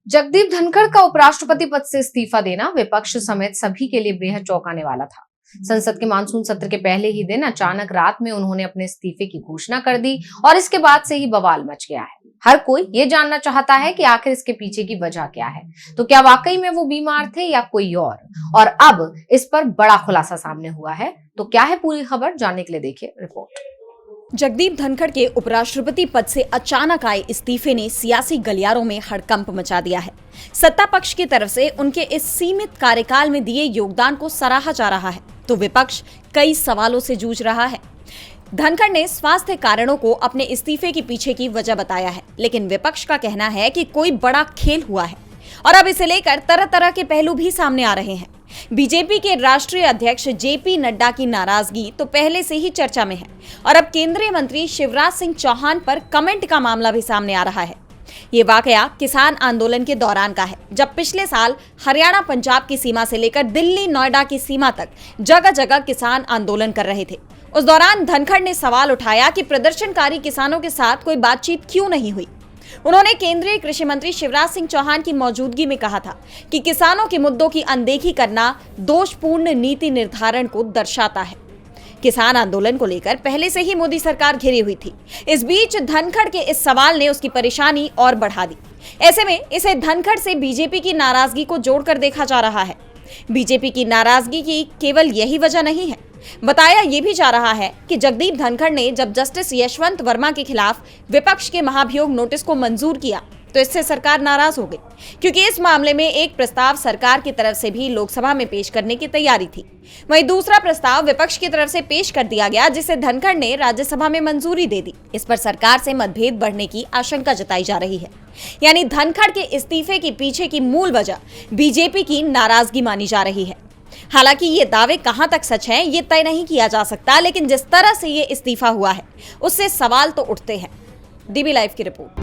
जगदीप धनखड़ का उपराष्ट्रपति पद से इस्तीफा देना विपक्ष समेत सभी के लिए बेहद चौंकाने वाला था। संसद के मानसून सत्र के पहले ही दिन अचानक रात में उन्होंने अपने इस्तीफे की घोषणा कर दी और इसके बाद से ही बवाल मच गया है। हर कोई ये जानना चाहता है कि आखिर इसके पीछे की वजह क्या है। तो क्या वाकई में वो बीमार थे या कोई और अब इस पर बड़ा खुलासा सामने हुआ है। तो क्या है पूरी खबर, जानने के लिए देखिए रिपोर्ट। जगदीप धनखड़ के उपराष्ट्रपति पद से अचानक आए इस्तीफे ने सियासी गलियारों में हड़कंप मचा दिया है। सत्ता पक्ष की तरफ से उनके इस सीमित कार्यकाल में दिए योगदान को सराहा जा रहा है, तो विपक्ष कई सवालों से जूझ रहा है। धनखड़ ने स्वास्थ्य कारणों को अपने इस्तीफे के पीछे की वजह बताया है, लेकिन विपक्ष का कहना है कि कोई बड़ा खेल हुआ है और अब इसे लेकर तरह तरह के पहलू भी सामने आ रहे हैं। बीजेपी के राष्ट्रीय अध्यक्ष जेपी नड्डा की नाराजगी तो पहले से ही चर्चा में है और अब केंद्रीय मंत्री शिवराज सिंह चौहान पर कमेंट का मामला भी सामने आ रहा है। ये वाकया किसान आंदोलन के दौरान का है, जब पिछले साल हरियाणा पंजाब की सीमा से लेकर दिल्ली नोएडा की सीमा तक जगह जगह किसान आंदोलन कर रहे थे। उस दौरान धनखड़ ने सवाल उठाया कि प्रदर्शनकारी किसानों के साथ कोई बातचीत क्यों नहीं हुई। उन्होंने केंद्रीय कृषि मंत्री शिवराज सिंह चौहान की मौजूदगी में कहा था कि किसानों के मुद्दों की अनदेखी करना दोषपूर्ण नीति निर्धारण को दर्शाता है। किसान आंदोलन को लेकर पहले से ही मोदी सरकार घिरी हुई थी। इस बीच धनखड़ के इस सवाल ने उसकी परेशानी और बढ़ा दी। ऐसे में इसे धनखड़ से बीजेपी की नाराजगी को जोड़कर देखा जा रहा है। बीजेपी की नाराजगी की केवल यही वजह नहीं है। बताया यह भी जा रहा है कि जगदीप धनखड़ ने जब जस्टिस यशवंत वर्मा के खिलाफ विपक्ष के महाभियोग नोटिस को मंजूर किया तो इससे सरकार नाराज हो गई, क्योंकि इस मामले में एक प्रस्ताव सरकार की तरफ से भी लोकसभा में पेश करने की तैयारी थी। वहीं दूसरा प्रस्ताव विपक्ष की तरफ से पेश कर दिया गया, जिसे धनखड़ ने राज्यसभा में मंजूरी दे दी। इस पर सरकार से मतभेद बढ़ने की आशंका जताई जा रही है। यानी धनखड़ के इस्तीफे के पीछे की मूल वजह बीजेपी की नाराजगी मानी जा रही है। हालांकि ये दावे कहां तक सच हैं, ये तय नहीं किया जा सकता, लेकिन जिस तरह से ये इस्तीफा हुआ है उससे सवाल तो उठते हैं। डीबी लाइव की रिपोर्ट।